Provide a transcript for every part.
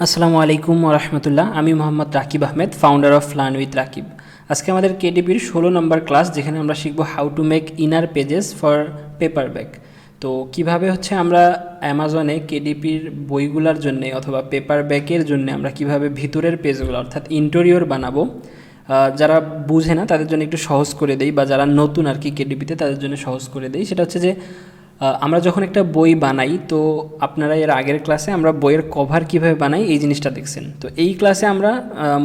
আসসালামু আলাইকুম ওয়া রাহমাতুল্লাহ। আমি Mohammad Rakib Ahmed, founder of learn with Rakib. আজকে আমাদের কেডিপির 16 নম্বর ক্লাস, যেখানে আমরা শিখব how to make inner pages for paperback. তো কিভাবে আমরা অ্যামাজনে কেডিপির বইগুলোর জন্য অথবা পেপারব্যাকের জন্য আমরা কিভাবে ভিতরের পেজগুলো অর্থাৎ ইন্টেরিয়র বানাবো, যারা বুঝে না তাদের জন্য একটু সহজ করে দেই, বা যারা নতুন আর কি কেডিপিতে তাদের জন্য সহজ করে দেই। সেটা হচ্ছে যে আমরা যখন একটা বই বানাই, তো আপনারা এর আগের ক্লাসে আমরা বইয়ের কভার কিভাবে বানাই এই জিনিসটা দেখছেন। তো এই ক্লাসে আমরা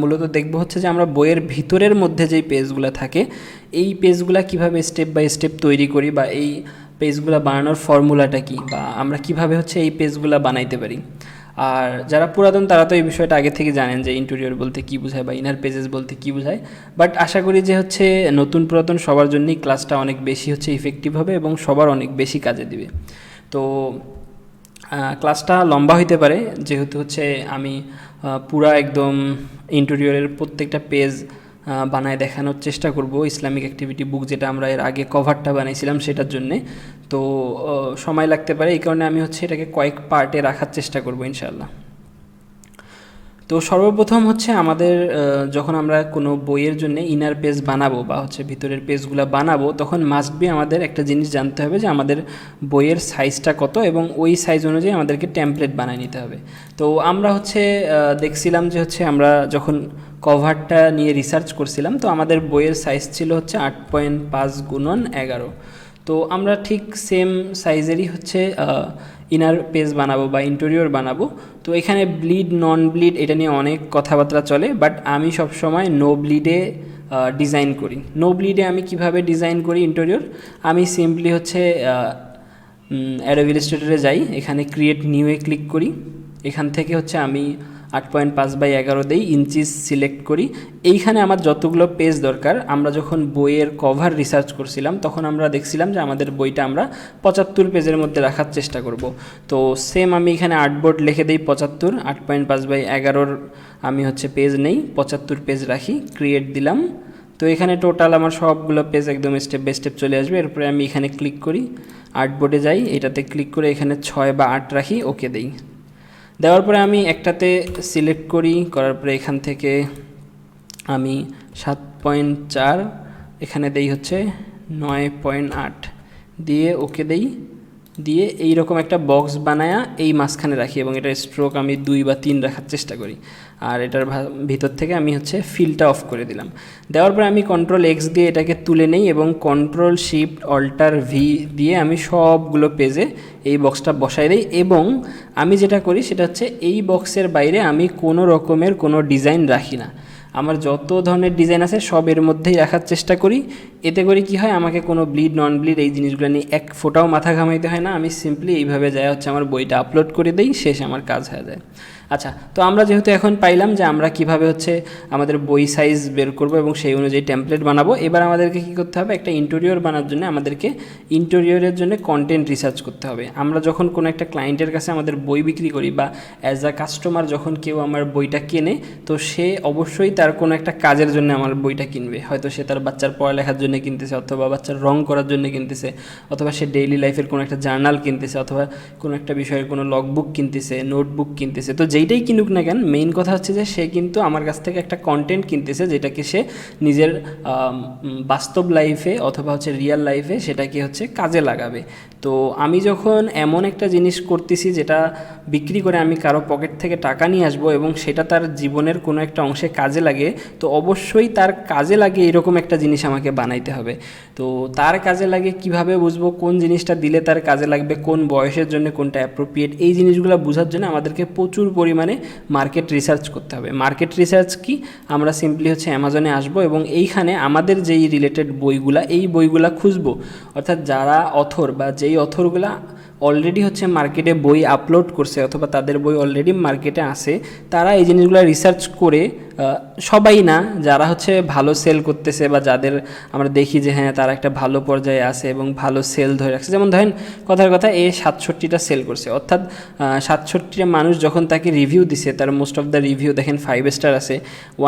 মূলত দেখব যে আমরা বইয়ের ভিতরের মধ্যে যেই পেজগুলো থাকে এই পেজগুলো কিভাবে স্টেপ বাই স্টেপ তৈরি করি, বা এই পেজগুলো বানানোর ফর্মুলাটা কি, বা আমরা কিভাবে এই পেজগুলো বানাইতে পারি। আর যারা পুরাতন তারা তো এই বিষয়টা আগে থেকে জানেন যে ইন্টেরিয়র বলতে কী বোঝায় বা ইনার পেজেস বলতে কী বোঝায়। বাট আশা করি যে নতুন পুরাতন সবার জন্যই ক্লাসটা অনেক বেশি ইফেক্টিভ হবে এবং সবার অনেক বেশি কাজে দিবে। তো ক্লাসটা লম্বা হইতে পারে, যেহেতু আমি পুরা একদম ইন্টেরিয়রের প্রত্যেকটা পেজ বানায় দেখানোর চেষ্টা করব ইসলামিক অ্যাক্টিভিটি বুক, যেটা আমরা এর আগে কভারটা বানাইছিলাম সেটার জন্যে। তো সময় লাগতে পারে, এই কারণে আমি এটাকে কয়েক পার্টে রাখার চেষ্টা করব ইনশাআল্লাহ। তো সর্বপ্রথম আমাদের যখন আমরা কোনো বইয়ের জন্য ইনার পেজ বানাবো বা ভিতরের পেজগুলো বানাবো, তখন মাস্ট বি আমাদের একটা জিনিস জানতে হবে যে আমাদের বইয়ের সাইজটা কত, এবং ওই সাইজ অনুযায়ী আমাদেরকে টেমপ্লেট বানিয়ে নিতে হবে। তো আমরা দেখছিলাম যে আমরা যখন কভারটা নিয়ে রিসার্চ করছিলাম, তো আমাদের বইয়ের সাইজ ছিল 8.5x11। তো আমরা ঠিক সেম সাইজেরই ইনার পেজ বানাবো বা ইন্টেরিয়র বানাবো। তো এখানে ব্লিড নন ব্লিড এটা নিয়ে অনেক কথাবার্তা চলে, বাট আমি সবসময় নো ব্লিডে ডিজাইন করি। নো ব্লিডে আমি কিভাবে ডিজাইন করি ইন্টেরিয়র, আমি সিম্পলি অ্যাডোবি ইলাস্ট্রেটরে যাই, এখানে ক্রিয়েট নিউয়ে ক্লিক করি, এখান থেকে আমি 8.5x11 দেই, ইঞ্চিস সিলেক্ট করি। এইখানে আমার যতগুলো পেজ দরকার, আমরা যখন বইয়ের কভার রিসার্চ করছিলাম তখন আমরা দেখছিলাম যে আমাদের বইটা আমরা 75 পেজের মধ্যে রাখার চেষ্টা করব। তো সেম আমি এখানে আর্টবোর্ড লিখে দিই 75, 8.5x11 আমি পেজ নেই, 75 পেজ রাখি, ক্রিয়েট দিলাম। তো এখানে টোটাল আমার সবগুলো পেজ একদম স্টেপ বাই স্টেপ চলে আসবে। এরপরে আমি এখানে ক্লিক করি, আর্টবোর্ডে যাই, এটাতে ক্লিক করে এখানে 6 বা 8 রাখি, ওকে দেই। দেওয়ার পরে আমি একটাতে সিলেক্ট করি, করার পরে এখান থেকে আমি 7.4 এখানে দেই 9.8 দিয়ে ওকে দেই, দিয়ে এইরকম একটা বক্স বানায়া এই মাঝখানে রাখি, এবং এটার স্ট্রোক আমি 2 বা 3 রাখার চেষ্টা করি। আর এটার ভিতর থেকে আমি ফিলটা অফ করে দিলাম। দেওয়ার পরে আমি Ctrl+X দিয়ে এটাকে তুলে নেই, এবং Ctrl+Shift+Alt+V দিয়ে আমি সবগুলো পেজে এই বক্সটা বসাই দিই। এবং আমি যেটা করি সেটা এই বক্সের বাইরে আমি কোনো রকমের কোনো ডিজাইন রাখি না। আমার যত ধরনের ডিজাইন আছে সব এর মধ্যেই রাখার চেষ্টা করি। এতে করে কি হয়, আমাকে কোনো ব্লিড নন ব্লিড এই জিনিসগুলো নিয়ে এক ফোঁটাও মাথা ঘামাইতে হয় না। আমি সিম্পলি এইভাবে যাই আমার বইটা আপলোড করে দিই, শেষ, আমার কাজ হয়ে যায়। আচ্ছা, তো আমরা যেহেতু এখন পাইলাম যে আমরা কিভাবে আমাদের বই সাইজ বের করব এবং সেই অনুযায়ী টেমপ্লেট বানাবো, এবার আমাদেরকে কী করতে হবে, একটা ইন্টেরিয়র বানানোর জন্য আমাদেরকে ইন্টেরিয়রের জন্য কন্টেন্ট রিসার্চ করতে হবে। আমরা যখন কোনো একটা ক্লায়েন্টের কাছে আমাদের বই বিক্রি করি, বা অ্যাজ আ কাস্টমার যখন কেউ আমার বইটা কেনে, তো সে অবশ্যই তার কোনো একটা কাজের জন্য আমার বইটা কিনবে। হয়তো সে তার বাচ্চার পড়ালেখার জন্য কিনতেছে, অথবা বাচ্চার রং করার জন্য কিনতেছে, অথবা সে ডেইলি লাইফের কোনো একটা জার্নাল কিনতেছে, অথবা কোনো একটা বিষয়ের কোনো লগবুক কিনতেছে, নোটবুক কিনতেছে। তো যেইটাই কিনুক না কেন, মেইন কথা যে সে কিন্তু আমার কাছ থেকে একটা কন্টেন্ট কিনতেছে, যেটাকে সে নিজের বাস্তব লাইফে অথবা রিয়েল লাইফে সেটাকে কাজে লাগাবে। তো আমি যখন এমন একটা জিনিস করতেছি যেটা বিক্রি করে আমি কারো পকেট থেকে টাকা নিয়ে আসবো, এবং সেটা তার জীবনের কোনো একটা অংশে কাজে লাগে, তো অবশ্যই তার কাজে লাগে এরকম একটা জিনিস আমাকে বানাইতে হবে। তো তার কাজে লাগে কিভাবে বুঝবো, কোন জিনিসটা দিলে তার কাজে লাগবে, কোন বয়সের জন্য কোনটা অ্যাপ্রোপ্রিয়েট, এই জিনিসগুলো বোঝার জন্য আমাদেরকে প্রচুর পরিমাণে মার্কেট রিসার্চ করতে হবে। মার্কেট রিসার্চ কি, আমরা সিম্পলি অ্যামাজনে আসবো এবং এইখানে আমাদের যেই রিলেটেড বইগুলা, এই বইগুলা খুঁজবো। অর্থাৎ যারা অথর বা যেই অথরগুলা অলরেডি মার্কেটে বই আপলোড করছে, অথবা তাদের বই অলরেডি মার্কেটে আসে, তারা এই জিনিসগুলো রিসার্চ করে সবাই না, যারা হচ্ছে ভালো সেল করতেছে বা যাদের আমরা দেখি যে হ্যাঁ তারা একটা ভালো পর্যায়ে আছে এবং ভালো সেল ধরে রাখছে, যেমন ধরেন কথার কথা এ 67টা সেল করছে, অর্থাৎ 67টা মানুষ যখন তাকে রিভিউ দিছে, তার মোস্ট অফ দ্য রিভিউ দেখেন 5 স্টার আছে,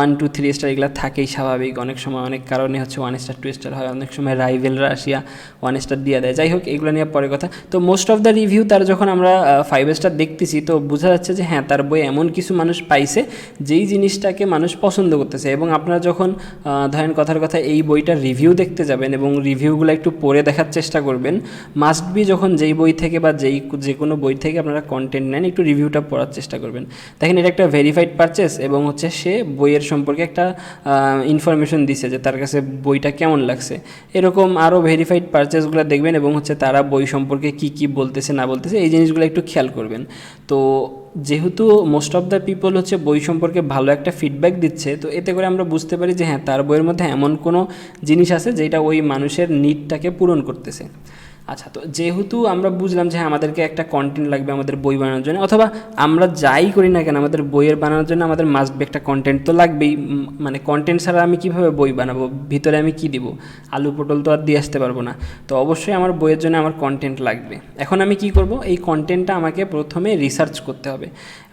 1 2 3 স্টার এগুলো থাকেই স্বাভাবিক, অনেক সময় অনেক কারণে হচ্ছে 1 স্টার 2 স্টার হয়, অনেক সময় রাইভেলরা আসিয়া 1 স্টার দিয়ে দেয়, যাই হোক এগুলো নিয়ে পরে কথা। তো মোস্ট অফ দ্য রিভিউ তার যখন আমরা 5 স্টার দেখতেছি, তো বোঝা যাচ্ছে যে হ্যাঁ তার বই এমন কিছু মানুষ পাইছে যেই জিনিসটাকে মানুষ পছন্দ করতেছে। এবং আপনারা যখন ধরেন কথার কথা এই বইটার রিভিউ দেখতে যাবেন এবং রিভিউগুলো একটু পড়ে দেখার চেষ্টা করবেন, মাস্ট বি যখন যেই বই থেকে বা যে কোনো বই থেকে আপনারা কন্টেন্ট নেন একটু রিভিউটা পড়ার চেষ্টা করবেন। দেখেন এটা একটা ভেরিফাইড পারচেস এবং হচ্ছে সে বইয়ের সম্পর্কে একটা ইনফরমেশন দিছে যে তার কাছে বইটা কেমন লাগছে, এরকম আরও ভেরিফাইড পারচেসগুলো দেখবেন এবং হচ্ছে তারা বই সম্পর্কে কি কি বলতেছে না বলতেছে এই জিনিসগুলো একটু খেয়াল করবেন। তো যেহেতু মোস্ট অফ দ্য পিপল হচ্ছে বই সম্পর্কে ভালো একটা ফিডব্যাক দিচ্ছে, তো এতে করে আমরা বুঝতে পারি যে হ্যাঁ তার বইয়ের মধ্যে এমন কোনো জিনিস আছে যেটা ওই মানুষের নিডটাকে পূরণ করতেছে। আচ্ছা, তো যেহেতু আমরা বুঝলাম যে হ্যাঁ আমাদেরকে একটা কন্টেন্ট লাগবে আমাদের বই বানানোর জন্য, অথবা আমরা যাই করি না কেন আমাদের বইয়ের বানানোর জন্য আমাদের মাস্ট বি একটা কন্টেন্ট তো লাগবেই। মানে কন্টেন্ট ছাড়া আমি কীভাবে বই বানাবো, ভিতরে আমি কি দিব, আলু পটল তো আর দিয়ে আসতে পারবো না। তো অবশ্যই আমার বইয়ের জন্য আমার কন্টেন্ট লাগবে। এখন আমি কি করব, এই কন্টেন্টটা আমাকে প্রথমে রিসার্চ করতে হবে।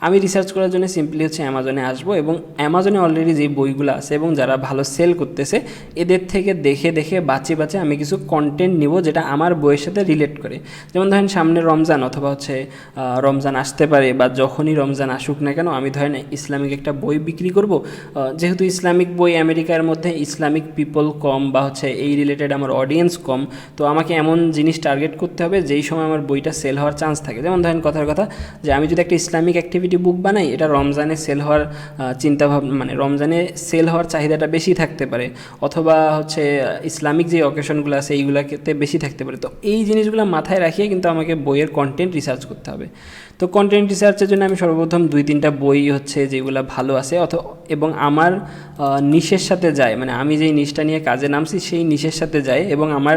আমি রিসার্চ করার জন্য সিম্পলি হচ্ছে অ্যামাজনে আসবো এবং অ্যামাজনে অলরেডি যে বইগুলো আছে এবং যারা ভালো সেল করতেছে এদের থেকে দেখে দেখে বাঁচিয়ে আমি কিছু কন্টেন্ট নিব যেটা আমার বইয়ের সাথে রিলেট করে। যেমন ধরেন সামনে রমজান অথবা হচ্ছে রমজান আসতে পারে বা যখনই রমজান আসুক না কেন, আমি ধরেন ইসলামিক একটা বই বিক্রি করব। যেহেতু ইসলামিক বই আমেরিকার মধ্যে ইসলামিক পিপল কম বা হচ্ছে এই রিলেটেড আমার অডিয়েন্স কম, তো আমাকে এমন জিনিস টার্গেট করতে হবে যেই সময় আমার বইটা সেল হওয়ার চান্স থাকে। যেমন ধরেন কথার কথা যে আমি যদি একটা ইসলামিক অ্যাক্টিভিটি বুক বানাই, এটা রমজানে সেল হওয়ার চিন্তাভাবনা, মানে রমজানে সেল হওয়ার চাহিদাটা বেশি থাকতে পারে, অথবা হচ্ছে ইসলামিক যে অকেশনগুলো আছে এইগুলোতে বেশি থাকতে পারে। তো এই জিনিসগুলো মাথায় রাখিয়ে কিন্তু আমাকে বইয়ের কন্টেন্ট রিসার্চ করতে হবে। তো কন্টেন্ট রিসার্চের জন্য আমি সর্বপ্রথম 2-3টা বই হচ্ছে যেগুলো ভালো আছে এবং আমার নিশের সাথে যায়, মানে আমি যেই নিশটা নিয়ে কাজে নামছি সেই নিশের সাথে যায় এবং আমার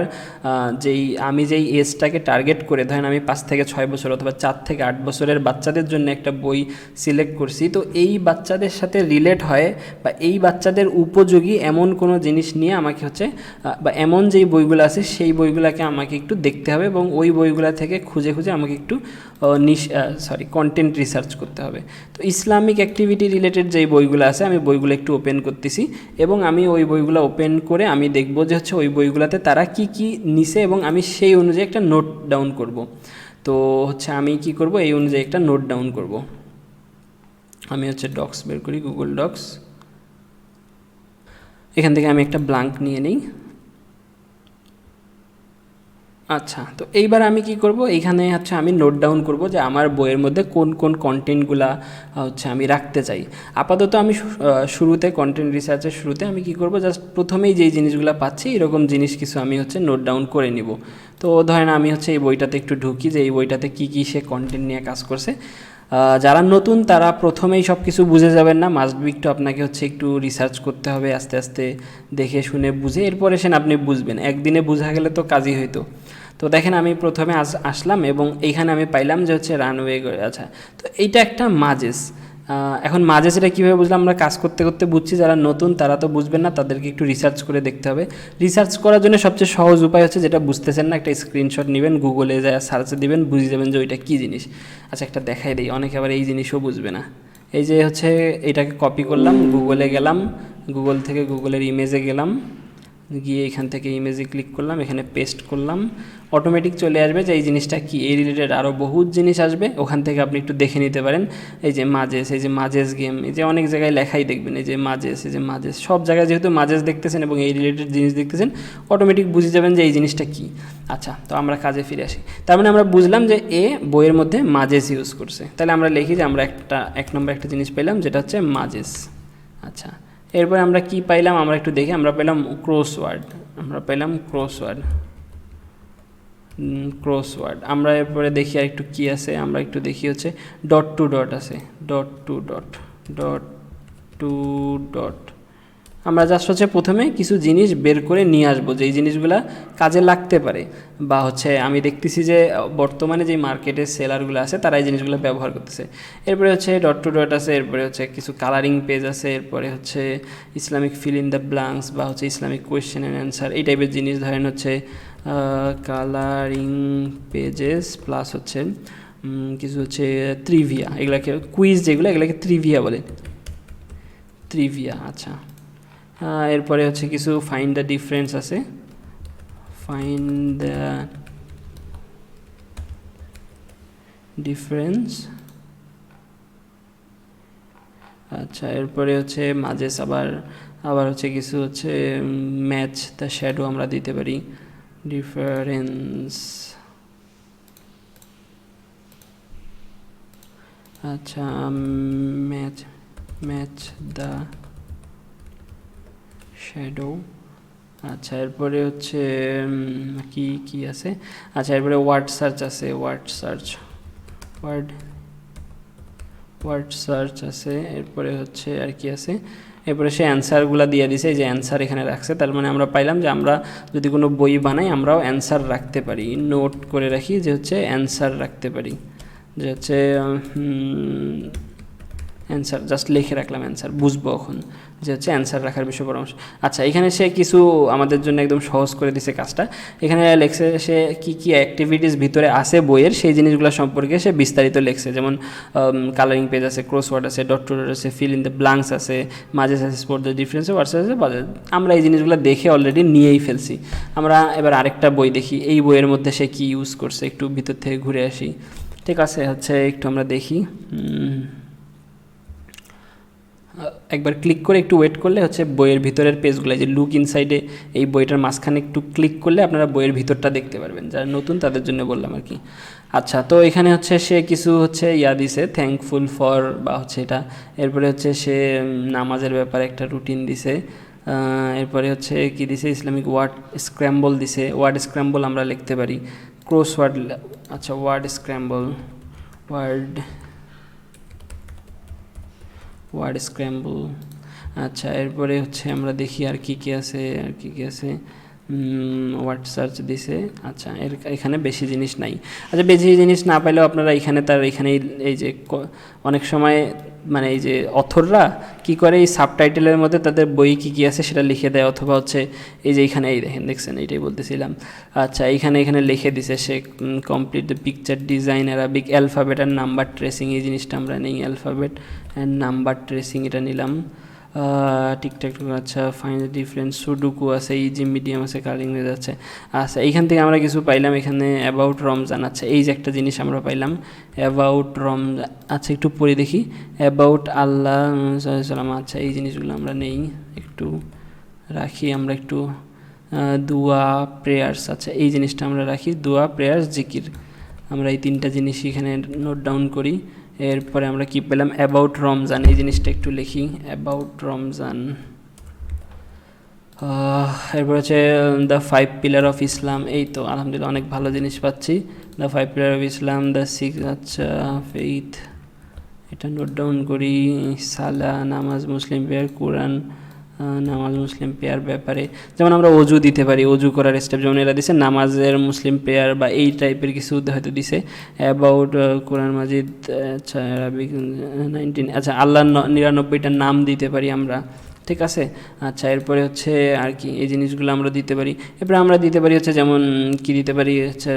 আমি যেই এজটাকে টার্গেট করে ধরেন আমি 5 থেকে 6 বছর অথবা 4 থেকে 8 বছরের বাচ্চাদের জন্য একটা বই সিলেক্ট করছি, তো এই বাচ্চাদের সাথে রিলেট হয় বা এই বাচ্চাদের উপযোগী এমন কোনো জিনিস নিয়ে আমাকে হচ্ছে বা এমন যেই বইগুলো আছে সেই বইগুলোকে আমাকে একটু দেখতে হবে এবং ওই বইগুলো থেকে খুঁজে খুঁজে আমাকে একটু কন্টেন্ট রিসার্চ করতে হবে। তো ইসলামিক অ্যাক্টিভিটি রিলেটেড যেই বইগুলো আছে আমি বইগুলো একটু ওপেন করতেছি এবং আমি ওই বইগুলো ওপেন করে আমি দেখব যে হচ্ছে ওই বইগুলোতে তারা কি কি নিছে এবং আমি সেই অনুযায়ী একটা নোট ডাউন করব। তো হচ্ছে আমি কি করব, এই অনুযায়ী একটা নোট ডাউন করব। আমি হচ্ছে ডক্স বের করি, গুগল ডক্স, এখান থেকে আমি একটা ব্ল্যাঙ্ক নিয়ে নিই। আচ্ছা, তো এইবার আমি কি করব, এইখানে হচ্ছে আমি নোট ডাউন করব যে আমার বইয়ের মধ্যে কোন কোন কন্টেন্টগুলা হচ্ছে আমি রাখতে চাই। আপাতত আমি শুরুতে কন্টেন্ট রিসার্চের শুরুতে আমি কি করব, জাস্ট প্রথমেই যেই জিনিসগুলো পাচ্ছি এরকম জিনিস কিছু আমি হচ্ছে নোট ডাউন করে নিব। তো ধরেন আমি হচ্ছে এই বইটাতে একটু ঢুকি যে এই বইটাতে কী কী সে কন্টেন্ট নিয়ে কাজ করছে। যারা নতুন তারা প্রথমেই সব কিছু বুঝে যাবেন না, মাস্ট বি একটু আপনাকে হচ্ছে একটু রিসার্চ করতে হবে, আস্তে আস্তে দেখে শুনে বুঝে এরপরে আপনি বুঝবেন। একদিনে বোঝা গেলে তো কাজই হইতো। তো দেখেন আমি প্রথমে আসলাম এবং এইখানে আমি পাইলাম যে হচ্ছে রানওয়ে। আচ্ছা, তো এইটা একটা মাজেস। এখন মাজেস এটা কীভাবে বুঝলাম, আমরা কাজ করতে করতে বুঝছি, যারা নতুন তারা তো বুঝবেন না, তাদেরকে একটু রিসার্চ করে দেখতে হবে। রিসার্চ করার জন্য সবচেয়ে সহজ উপায় হচ্ছে, যেটা বুঝতেছেন না একটা স্ক্রিনশট নেবেন, গুগলে যায় সার্চে দিবেন, বুঝে যাবেন যে ওইটা কী জিনিস। আচ্ছা, একটা দেখাই দিই, অনেকে আবার এই জিনিসও বুঝবে না। এই যে হচ্ছে এটাকে কপি করলাম, গুগলে গেলাম, গুগল থেকে গুগলের ইমেজে গেলাম, গিয়ে এখান থেকে ইমেজে ক্লিক করলাম, এখানে পেস্ট করলাম, অটোমেটিক চলে আসবে যে এই জিনিসটা কি, এই রিলেটেড আরও বহুত জিনিস আসবে, ওখান থেকে আপনি একটু দেখে নিতে পারেন। এই যে মাজেস, এই যে মাজেস গেম, এই যে অনেক জায়গায় লেখাই দেখবেন এই যে মাজেস, এই যে মাজেস, সব জায়গায় যেহেতু মাজেস দেখতেছেন এবং এই রিলেটেড জিনিস দেখতেছেন, অটোমেটিক বুঝে যাবেন যে এই জিনিসটা কি। আচ্ছা, তো আমরা কাজে ফিরে আসি। তার মানে আমরা বুঝলাম যে এ বইয়ের মধ্যে মাজেস ইউজ করছে, তাহলে আমরা লিখি যে আমরা এক নম্বর একটা জিনিস পেলাম যেটা হচ্ছে মাজেস। আচ্ছা, এরপরে আমরা কি পাইলাম, আমরা একটু দেখি, আমরা পেলাম ক্রসওয়ার্ড, ক্রসওয়ার্ড। আমরা এরপরে দেখি আর একটু কী আছে, আমরা একটু দেখি হচ্ছে ডট টু ডট আছে, আমরা জাস্ট হচ্ছে প্রথমে কিছু জিনিস বের করে নিয়ে আসবো যেই জিনিসগুলা কাজে লাগতে পারে, বা হচ্ছে আমি দেখতেছি যে বর্তমানে যে মার্কেটের সেলারগুলো আছে তারা এই জিনিসগুলো ব্যবহার করতেছে। এরপরে হচ্ছে ডট টু ডট আছে, এরপরে হচ্ছে কিছু কালারিং পেজ আছে, এরপরে হচ্ছে Islamic fill in the blanks বা হচ্ছে ইসলামিক কোয়েশ্চেন অ্যান্ড অ্যান্সার এই টাইপের জিনিস। ধরেন হচ্ছে কালারিং পেজেস প্লাস হচ্ছে কিছু হচ্ছে ট্রিভিয়া, এগুলাকে কুইজ যেগুলো এগুলোকে ট্রিভিয়া বলে, ট্রিভিয়া। আচ্ছা, এরপরে হচ্ছে কিছু ফাইন্ড দ্য ডিফারেন্স আছে, ফাইন্ড দ্য ডিফারেন্স। আচ্ছা, এরপরে হচ্ছে মাঝে আবার হচ্ছে কিছু হচ্ছে ম্যাচ দ্য শ্যাডো আমরা দিতে পারি, ডিফারেন্স। আচ্ছা, ম্যাচ দ্য শ্যাডো। আচ্ছা, এরপরে হচ্ছে কি আছে, আচ্ছা এরপরে ওয়ার্ড সার্চ আছে, ওয়ার্ড সার্চ আছে, এরপরে হচ্ছে আর কি আছে, এরপরে সে অ্যান্সারগুলো দিয়ে দিছে, যে অ্যান্সার এখানে রাখছে। তার মানে আমরা পাইলাম যে আমরা যদি কোনো বই বানাই আমরাও অ্যান্সার রাখতে পারি, নোট করে রাখি যে হচ্ছে অ্যান্সার রাখতে পারি, যে হচ্ছে অ্যান্সার জাস্ট লিখে রাখলাম, অ্যান্সার বুঝবো এখন যে হচ্ছে অ্যান্সার রাখার বিষয় পরামর্শ। আচ্ছা, এখানে সে কিছু আমাদের জন্য একদম সহজ করে দিছে কাজটা। এখানে লেখছে সে কী অ্যাক্টিভিটিস ভিতরে আছে বইয়ের সেই জিনিসগুলো সম্পর্কে সে বিস্তারিত লেখছে, যেমন কালারিং পেজ আছে, ক্রসওয়ার্ড আছে, ডট টু ডট আছে, ফিল ইন দ্য ব্ল্যাঙ্কস আছে, মাঝে আছে স্পট দ্য ডিফারেন্স, হোয়াটসঅ্যাপ আছে, আমরা এই জিনিসগুলো দেখে অলরেডি নিয়েই ফেলছি। আমরা এবার আরেকটা বই দেখি, এই বইয়ের মধ্যে সে কী ইউজ করছে, একটু ভিতর থেকে ঘুরে আসি। ঠিক আছে, হচ্ছে একটু আমরা দেখি, একবার ক্লিক করে একটু ওয়েট করলে হচ্ছে বইয়ের ভিতরের পেজগুলো, যে লুক ইনসাইডে এই বইটার মাঝখানে একটু ক্লিক করলে আপনারা বইয়ের ভিতরটা দেখতে পারবেন, যারা নতুন তাদের জন্য বললাম আর কি। আচ্ছা, তো এখানে হচ্ছে সে কিছু হচ্ছে দিছে, থ্যাঙ্কফুল ফর বা হচ্ছে এটা। এরপরে হচ্ছে সে নামাজের ব্যাপারে একটা রুটিন দিছে, এরপরে হচ্ছে কি দিছে, ইসলামিক ওয়ার্ড স্ক্র্যাম্বল দিছে, ওয়ার্ড স্ক্র্যাম্বল আমরা লিখতে পারি, ক্রসওয়ার্ড। আচ্ছা, ওয়ার্ড স্ক্র্যাম্বল, ওয়ার্ড স্ক্র্যাম্বল। আচ্ছা, এরপরে হচ্ছে আমরা দেখি আর কি আছে, ওয়ার্ড সার্চ দিছে। আচ্ছা, এখানে বেশি জিনিস নাই। আচ্ছা, বেশি জিনিস না পাইলেও আপনারা এখানে এই যে অনেক সময় মানে এই যে অথররা কি করে, এই সাবটাইটেলের মধ্যে তাদের বই কী আছে সেটা লিখে দেয়, অথবা হচ্ছে এই যে এখানে এই দেখছেন এইটাই বলতেছিলাম। আচ্ছা, এখানে লিখে দিছে সে complete the picture design Arabic alphabet and number tracing, এই জিনিসটা আমরা নেই, অ্যালফাবেট অ্যান্ড নাম্বার ট্রেসিং এটা নিলাম। টিকটাক। আচ্ছা, ফাইন দ্য ডিফারেন্স, সুডুকু আছে, ইজি মিডিয়াম আছে, কালিং রেজ আছে। আচ্ছা, এইখান থেকে আমরা কিছু পাইলাম, এখানে অ্যাবাউট রমজান। আচ্ছা, এই যে একটা জিনিস আমরা পাইলাম, অ্যাবাউট রমজান। আচ্ছা, একটু পড়ে দেখি, অ্যাবাউট আল্লাহ সাল্লাম। আচ্ছা, এই জিনিসগুলো আমরা নেই, একটু রাখি, আমরা একটু দোয়া প্রেয়ার্স। আচ্ছা, এই জিনিসটা আমরা রাখি, দোয়া প্রেয়ার্স জিকির, আমরা এই তিনটা জিনিস এখানে নোট ডাউন করি। এরপরে আমরা কি পেলাম, অ্যাবাউট রমজান, এই জিনিসটা একটু লিখি, অ্যাবাউট রমজান। এরপর হচ্ছে দ্য 5 পিলার অফ ইসলাম, এই তো আলহামদুলিল্লাহ অনেক ভালো জিনিস পাচ্ছি। The 5 pillar of Islam, the 6, আচ্ছা ফেইথ, এটা নোট ডাউন করি। সালা, নামাজ, মুসলিম পেয়ার, কোরআন, নামাজ মুসলিম পেয়ার ব্যাপারে, যেমন আমরা অজু দিতে পারি, অজু করার স্টেপ যেমন এরা দিছে, নামাজের মুসলিম পেয়ার বা এই টাইপের কিছু হয়তো দিছে। অ্যাবাউট কোরআন মাজিদ, আচ্ছা আরবিক 19, আচ্ছা আল্লাহর 99টা নাম দিতে পারি আমরা, ঠিক আছে। আচ্ছা, এরপরে হচ্ছে আর কি এই জিনিসগুলো আমরা দিতে পারি। এরপরে আমরা দিতে পারি হচ্ছে যেমন কি দিতে পারি, হচ্ছে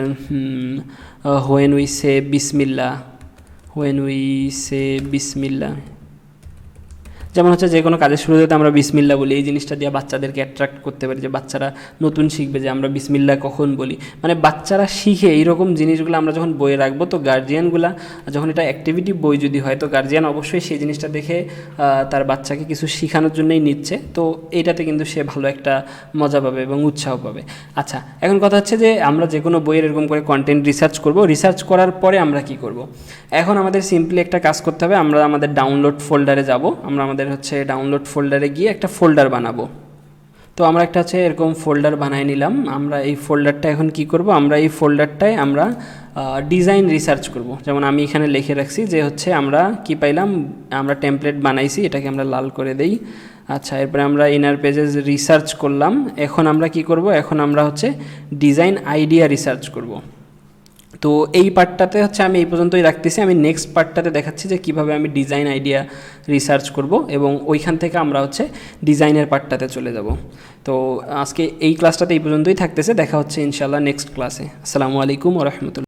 হোয়েন উই সে বিসমিল্লাহ, যেমন হচ্ছে যে কোনো কাজের শুরুতে আমরা বিসমিল্লাহ বলি, এই জিনিসটা দিয়ে বাচ্চাদেরকে অ্যাট্রাক্ট করতে পারি, যে বাচ্চারা নতুন শিখবে যে আমরা বিসমিল্লাহ কখন বলি, মানে বাচ্চারা শিখে এইরকম জিনিসগুলো আমরা যখন বইয়ে রাখবো, তো গার্জিয়ানগুলা যখন এটা অ্যাক্টিভিটি বই যদি হয়, তো গার্জিয়ান অবশ্যই সেই জিনিসটা দেখে তার বাচ্চাকে কিছু শেখানোর জন্যই নিচ্ছে, তো এইটাতে কিন্তু সে ভালো একটা মজা পাবে এবং উৎসাহ পাবে। আচ্ছা, এখন কথা হচ্ছে যে আমরা যে কোনো বইয়ের এরকম করে কন্টেন্ট রিসার্চ করব, রিসার্চ করার পরে আমরা কি করব, এখন আমাদের সিম্পলি একটা কাজ করতে হবে, আমরা আমাদের ডাউনলোড ফোল্ডারে যাব, আমরা আমাদের হচ্ছে ডাউনলোড ফোল্ডারে গিয়ে একটা ফোল্ডার বানাবো। তো আমরা একটা হচ্ছে এরকম ফোল্ডার বানিয়ে নিলাম। আমরা এই ফোল্ডারটা এখন কি করব, আমরা এই ফোল্ডারটায় আমরা ডিজাইন রিসার্চ করব। যেমন আমি এখানে লিখে রাখছি যে হচ্ছে আমরা কি পাইলাম, আমরা টেমপ্লেট বানাইছি, এটাকে আমরা লাল করে দেই। আচ্ছা, এরপরে আমরা ইনার পেজেস রিসার্চ করলাম। এখন আমরা কি করব, এখন আমরা হচ্ছে ডিজাইন আইডিয়া রিসার্চ করব। তো এই পার্টটাতে হচ্ছে আমি এই পর্যন্তই রাখতেছি। আমি নেক্সট পার্টটাতে দেখাচ্ছি যে কিভাবে আমি ডিজাইন আইডিয়া রিসার্চ করব এবং ওইখান থেকে আমরা হচ্ছে ডিজাইনের পার্টটাতে চলে যাব। তো আজকে এই ক্লাসটাতে এই পর্যন্তই থাকতেছে, দেখা হচ্ছে ইনশাআল্লাহ নেক্সট ক্লাসে। আসসালামু আলাইকুম ওয়া রাহমাতুল্লাহ।